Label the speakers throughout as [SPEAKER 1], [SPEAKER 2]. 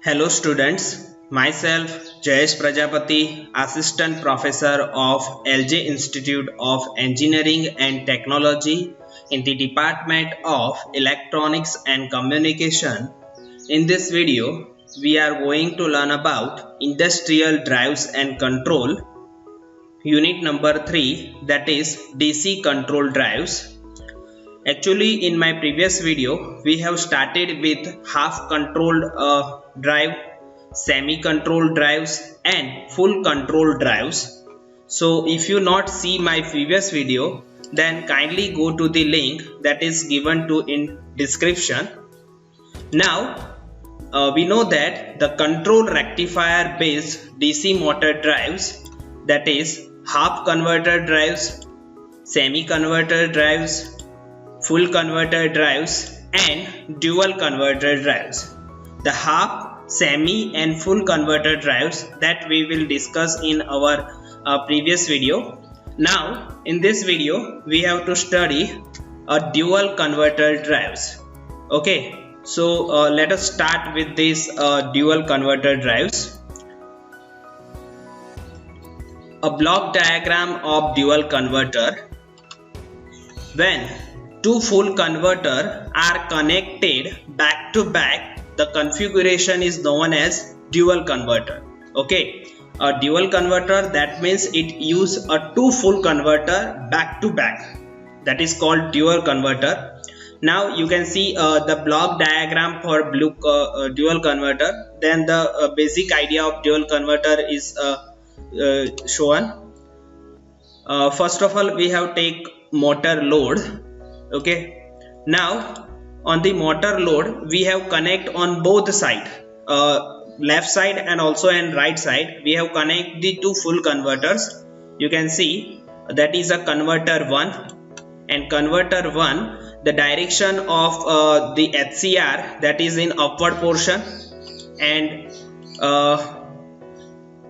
[SPEAKER 1] Hello students, myself Jayesh Prajapati, Assistant Professor of LJ Institute of Engineering and Technology in the Department of Electronics and Communication. In this video, we are going to learn about Industrial Drives and Control, Unit number 3, that is DC Control Drives. Actually, in my previous video, we have started with half controlled drive, semi controlled drives and full controlled drives. So if you not see my previous video, then kindly go to the link that is given to in description. Now we know that the control rectifier based DC motor drives, that is half converter drives, semi converter drives, full converter drives and dual converter drives. The half, semi and full converter drives that we will discuss in our previous video. Now in this video we have to study a dual converter drives. Okay, so let us start with this dual converter drives. A block diagram of dual converter. When two full converters are connected back to back, the configuration is known as dual converter. Okay, a dual converter, that means it uses a two full converter back to back, that is called dual converter. Now you can see the block diagram for dual converter. Then the basic idea of dual converter is shown. First of all, we have take motor load. Okay, now on the motor load we have connect on both side, left side and also and right side. We have connect the two full converters. You can see that is a converter 1, and converter 1, the direction of the HCR, that is in upward portion, and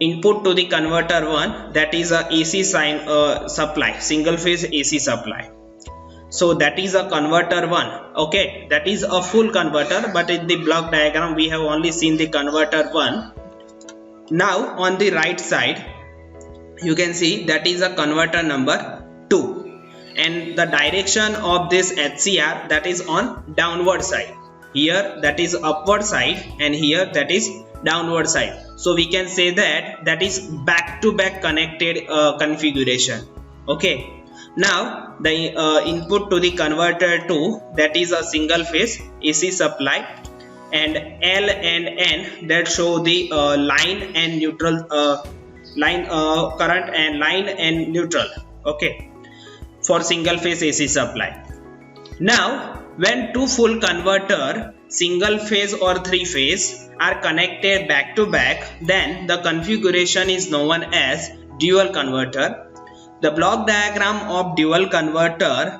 [SPEAKER 1] input to the converter 1, that is a AC sign supply, single phase AC supply. So that is a converter 1. Okay, that is a full converter, but in the block diagram we have only seen the converter 1. Now on the right side you can see that is a converter number 2, and the direction of this HCR, that is on downward side. Here that is upward side and here that is downward side. So we can say that that is back to back connected configuration. Okay. Now the input to the converter 2, that is a single phase AC supply, and L and N that show the line and neutral current and line and neutral. Okay, for single phase AC supply. Now when two full converter, single phase or three phase, are connected back to back, then the configuration is known as dual converter. The block diagram of dual converter,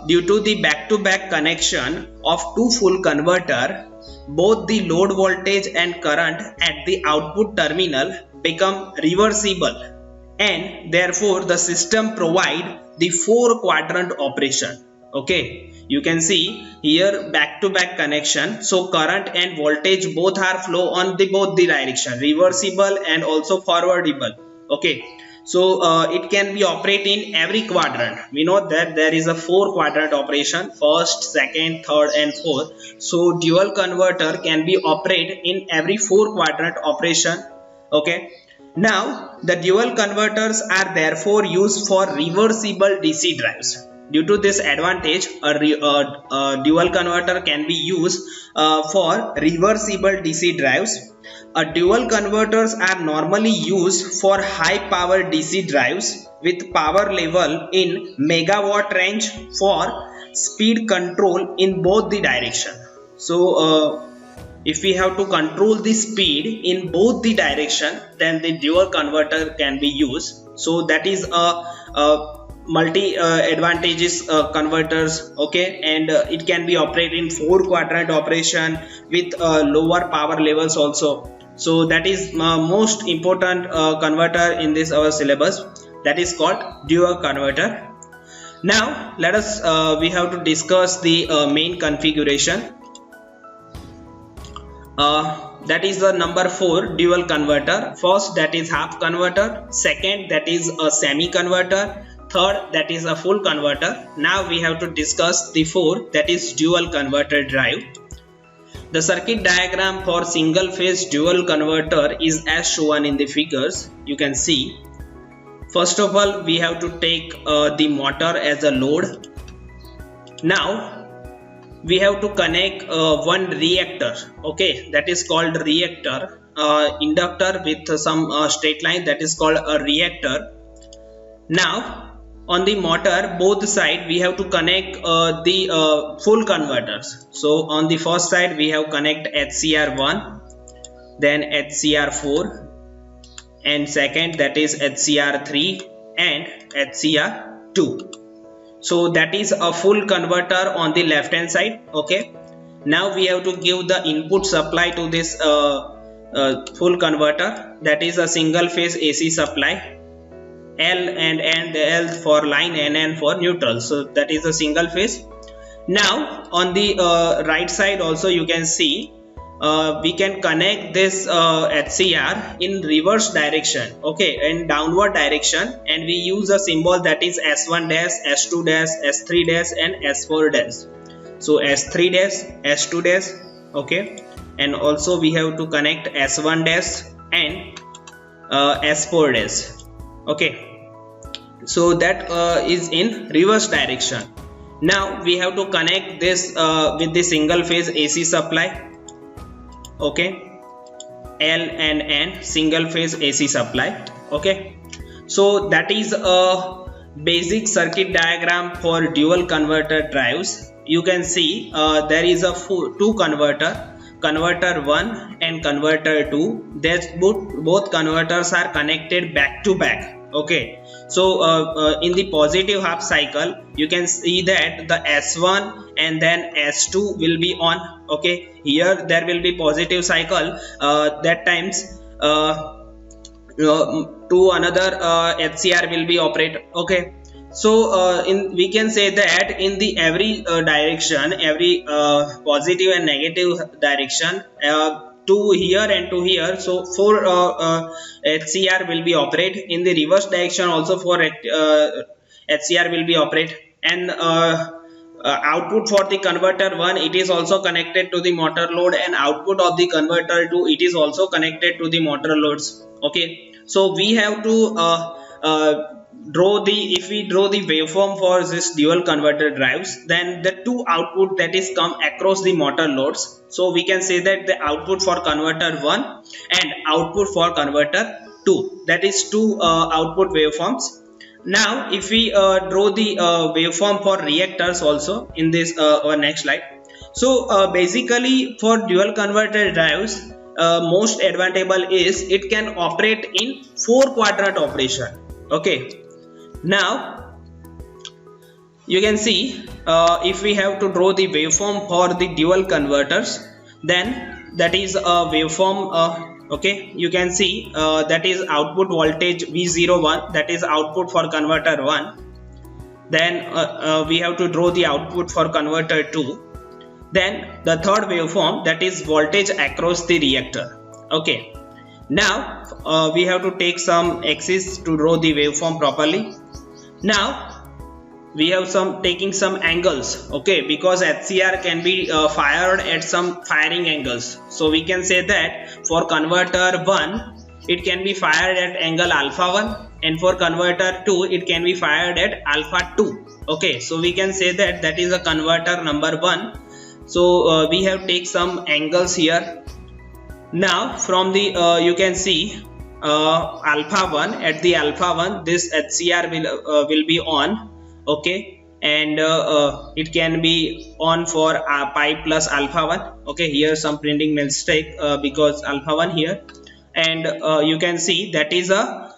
[SPEAKER 1] due to the back-to-back connection of two full converter, both the load voltage and current at the output terminal become reversible, and therefore the system provide the 4-quadrant operation. Okay, you can see here back-to-back connection, so current and voltage both are flow on the both the direction, reversible and also forwardable. Okay. So it can be operate in every quadrant. We know that there is a 4-quadrant operation, first, second, third and fourth. So dual converter can be operate in every 4-quadrant operation. Okay. Now the dual converters are therefore used for reversible DC drives. Due to this advantage, a dual converter can be used for reversible DC drives. Dual converters are normally used for high power DC drives with power level in megawatt range for speed control in both the direction. So if we have to control the speed in both the direction, then the dual converter can be used. So that is a multi advantages converters. Okay, and it can be operated in 4-quadrant operation with lower power levels also. So that is most important converter in this our syllabus, that is called dual converter. Now let us we have to discuss the main configuration. That is the number 4 dual converter. First, that is half converter. Second, that is a semi converter. Third, that is a full converter. Now we have to discuss the 4, that is dual converter drive. The circuit diagram for single phase dual converter is as shown in the figures. You can see. First of all, we have to take the motor as a load. Now we have to connect one reactor, okay, that is called reactor, inductor with some straight line, that is called a reactor. Now on the motor both side we have to connect the full converters. So on the first side we have connect HCR1, then HCR4, and second that is HCR3 and HCR2. So that is a full converter on the left hand side. Okay, now we have to give the input supply to this full converter, that is a single phase AC supply, L and L for line, NN for neutral. So that is a single phase. Now on the right side also you can see we can connect this HCR in reverse direction, okay, in downward direction, and we use a symbol that is S1 dash, S2 dash, S3 dash and S4 dash. So S3 dash, S2 dash, okay, and also we have to connect S1 dash and S4 dash, okay. So that is in reverse direction. Now we have to connect this with the single phase AC supply, okay, L and N, single phase AC supply, okay. So that is a basic circuit diagram for dual converter drives. You can see there is a two converter, converter 1 and converter 2. There's both converters are connected back to back, okay. So in the positive half cycle you can see that the S1 and then S2 will be on, okay. Here there will be positive cycle, that times to another HCR will be operated, okay. So we can say that in the every direction, every positive and negative direction, to here and to here, so 4 HCR will be operate. In the reverse direction also 4 HCR will be operate, and output for the converter 1, it is also connected to the motor load, and output of the converter 2, it is also connected to the motor loads, okay. So we have to if we draw the waveform for this dual converter drives, then the two output that is come across the motor loads. So we can say that the output for converter 1 and output for converter 2, that is two output waveforms. Now if we draw the waveform for reactors also in this our next slide. So basically for dual converter drives, most advantageable is it can operate in 4 quadrant operation, okay. Now you can see if we have to draw the waveform for the dual converters, then that is a waveform, okay. You can see that is output voltage V01, that is output for converter 1. Then we have to draw the output for converter 2. Then the third waveform, that is voltage across the reactor, okay. Now we have to take some axis to draw the waveform properly. Now we have taking some angles, okay, because HCR can be fired at some firing angles. So we can say that for converter 1 it can be fired at angle alpha 1, and for converter 2 it can be fired at alpha 2, okay. So we can say that that is a converter number 1. So we have take some angles here. Now from the you can see alpha 1, at the alpha 1 this HCR will be on, okay, and it can be on for pi plus alpha 1, okay. Here some printing mistake because alpha 1 here, and you can see that is a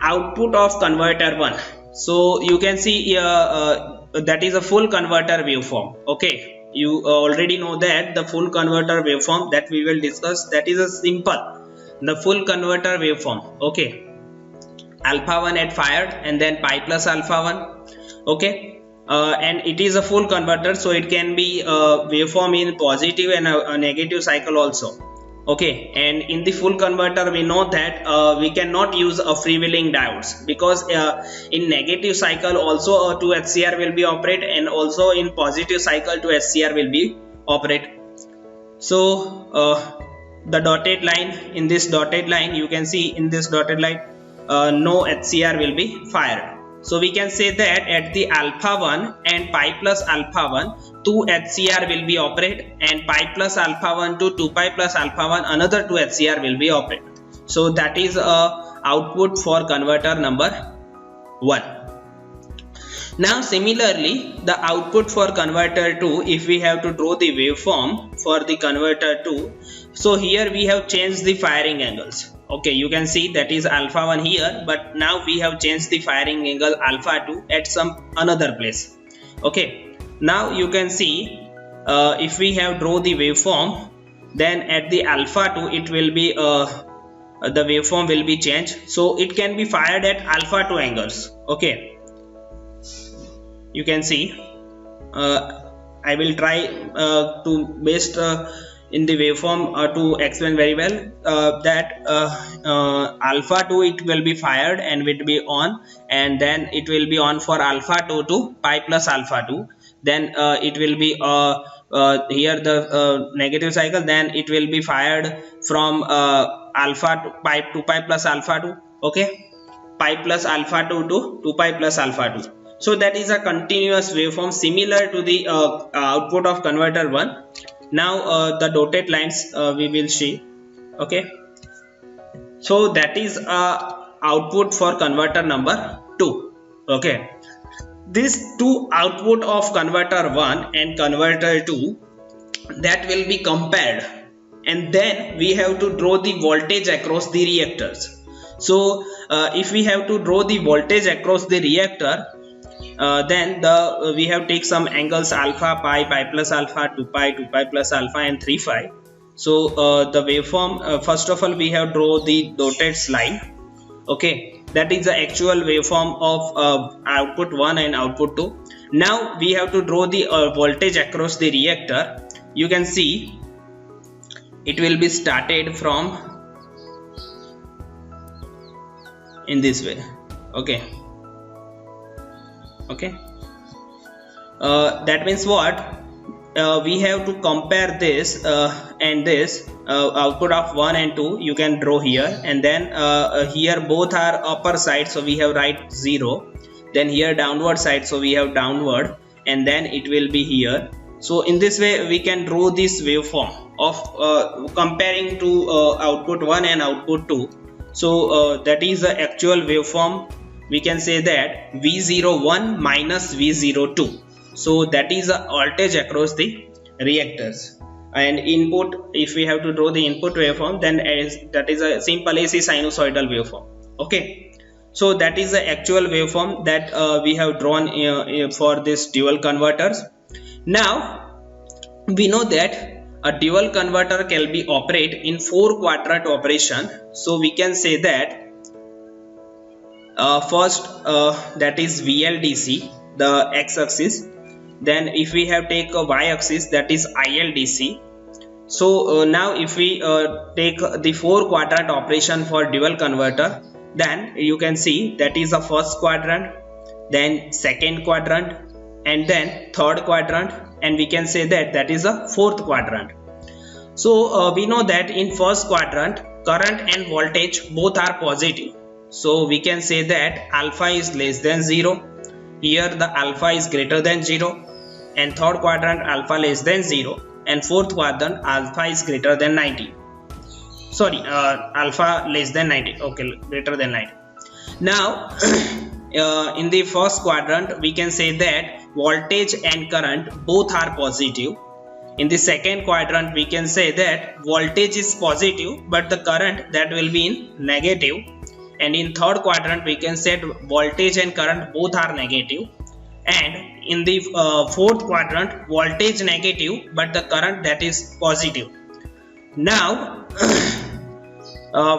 [SPEAKER 1] output of converter 1. So you can see that is a full converter waveform, okay. You already know that the full converter waveform that we will discuss, that is a simple, the full converter waveform, okay. Alpha 1 at fired and then pi plus alpha 1, okay, and it is a full converter, so it can be waveform in positive and a negative cycle also. Okay, and in the full converter we know that we cannot use a freewheeling diodes, because in negative cycle also a 2 HCR will be operate, and also in positive cycle 2 HCR will be operate. So the dotted line, in this dotted line you can see, in this dotted line no HCR will be fired. So we can say that at the alpha 1 and pi plus alpha 1, 2 HCR will be operate, and pi plus alpha 1 to 2 pi plus alpha 1, another 2 HCR will be operate. So that is output for converter number 1. Now similarly, the output for converter 2, if we have to draw the waveform for the converter 2, so here we have changed the firing angles. Okay, you can see that is alpha 1 here, but now we have changed the firing angle alpha 2 at some another place. Okay, now you can see if we have draw the waveform, then at the alpha 2 it will be the waveform will be changed, so it can be fired at alpha 2 angles. Okay, you can see I will try to best in the waveform to explain very well that alpha 2 it will be fired and will be on, and then it will be on for alpha 2 to pi plus alpha 2, then it will be here the negative cycle, then it will be fired from alpha to pi plus alpha 2. Okay, pi plus alpha 2 to 2 pi plus alpha 2. So that is a continuous waveform similar to the output of converter 1. Now the dotted lines we will see. Okay, so that is output for converter number 2. Okay, these two output of converter 1 and converter 2, that will be compared, and then we have to draw the voltage across the reactors. So if we have to draw the voltage across the reactor, then we have take some angles alpha, pi plus alpha, 2 pi plus alpha, and 3 phi. So the waveform, first of all we have draw the dotted line. Okay, that is the actual waveform of output 1 and output 2. Now we have to draw the voltage across the reactor. You can see it will be started from in this way. Okay, that means what, we have to compare this and this output of 1 and 2 you can draw here, and then here both are upper side, so we have write 0, then here downward side, so we have downward, and then it will be here. So in this way we can draw this waveform of comparing to output 1 and output 2. So that is the actual waveform. We can say that V01 minus V02. So that is the voltage across the reactors. And input, if we have to draw the input waveform, then that is a simple AC sinusoidal waveform. Okay, so that is the actual waveform that we have drawn for this dual converters. Now we know that a dual converter can be operate in 4 quadrant operation. So we can say that first that is VLDC, the x-axis. Then if we have take a y-axis, that is ILDC. So now if we take the 4 quadrant operation for dual converter, then you can see that is the first quadrant, then second quadrant, and then third quadrant, and we can say that that is a fourth quadrant. So we know that in first quadrant current and voltage both are positive. So we can say that alpha is less than 0. Here the alpha is greater than 0, and third quadrant alpha less than 0, and fourth quadrant alpha is greater than 90. Sorry, alpha less than 90. Okay, greater than 90. Now in the first quadrant we can say that voltage and current both are positive. In the second quadrant we can say that voltage is positive but the current that will be in negative. And in third quadrant we can say voltage and current both are negative, and in the fourth quadrant voltage negative but the current that is positive. Now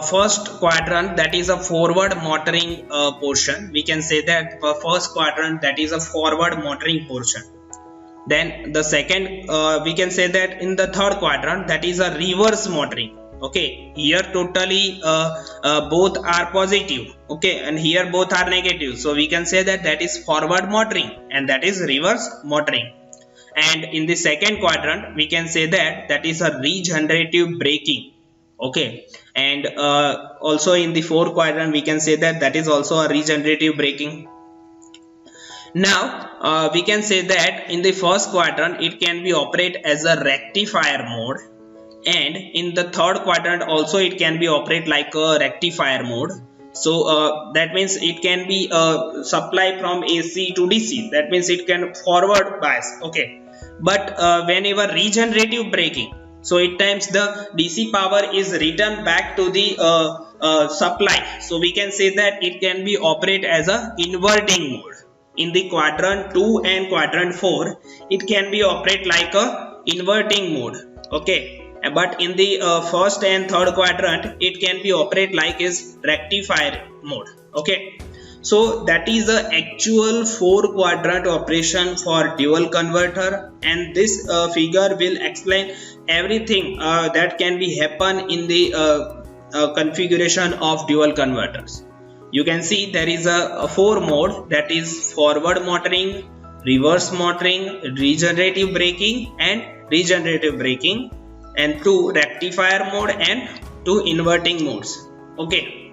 [SPEAKER 1] first quadrant, that is a forward motoring portion. We can say that first quadrant that is a forward motoring portion. Then the second we can say that in the third quadrant that is a reverse motoring. Okay, here totally both are positive, okay, and here both are negative, so we can say that that is forward motoring and that is reverse motoring. And in the second quadrant we can say that that is a regenerative braking, okay, and also in the fourth quadrant we can say that that is also a regenerative braking. Now we can say that in the first quadrant it can be operate as a rectifier mode, and in the third quadrant also it can be operate like a rectifier mode. So that means it can be supply from AC to DC, that means it can forward bias, okay. But whenever regenerative braking, so at times the DC power is returned back to the supply, so we can say that it can be operate as a inverting mode. In the quadrant 2 and quadrant 4 it can be operate like a inverting mode, okay, but in the first and third quadrant it can be operate like is rectifier mode, okay. So that is the actual 4 quadrant operation for dual converter, and this figure will explain everything that can be happen in the configuration of dual converters. You can see there is a 4 mode, that is forward motoring, reverse motoring, regenerative braking and regenerative braking, and 2 rectifier mode and 2 inverting modes, okay.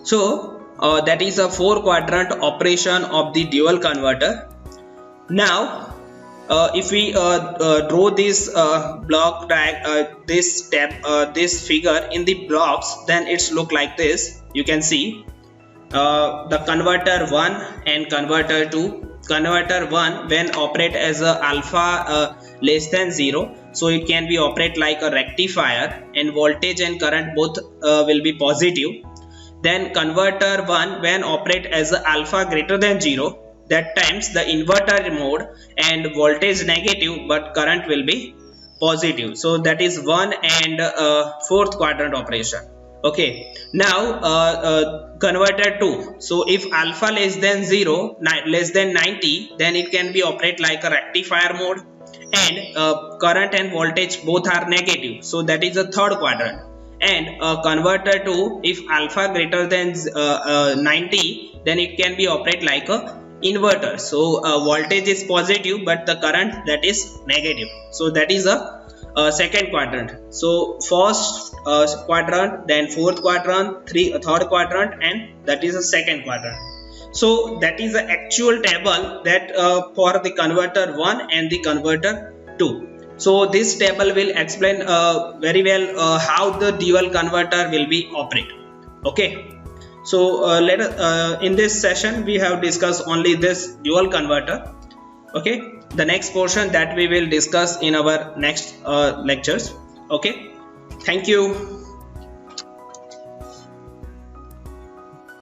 [SPEAKER 1] So that is a 4 quadrant operation of the dual converter. Now if we draw this block this step this figure in the blocks, then it's look like this. You can see the converter 1 and converter 2. Converter 1 when operate as a alpha less than 0, so it can be operate like a rectifier and voltage and current both will be positive. Then converter 1 when operate as a alpha greater than 0, that times the inverter mode and voltage negative but current will be positive. So that is 1 and 4th quadrant operation, okay. Now converter 2, so if alpha less than 0 less than 90, then it can be operate like a rectifier mode, and current and voltage both are negative, so that is the 3rd quadrant. And converter 2, if alpha greater than 90, then it can be operate like a inverter, so voltage is positive but the current that is negative, so that is a 2nd quadrant. So first quadrant, then 4th quadrant, 3rd quadrant, and that is a 2nd quadrant. So that is the actual table that for the converter 1 and the converter 2. So this table will explain very well how the dual converter will be operate, okay. So let us in this session we have discussed only this dual converter, okay. The next portion that we will discuss in our next lectures, okay. Thank you.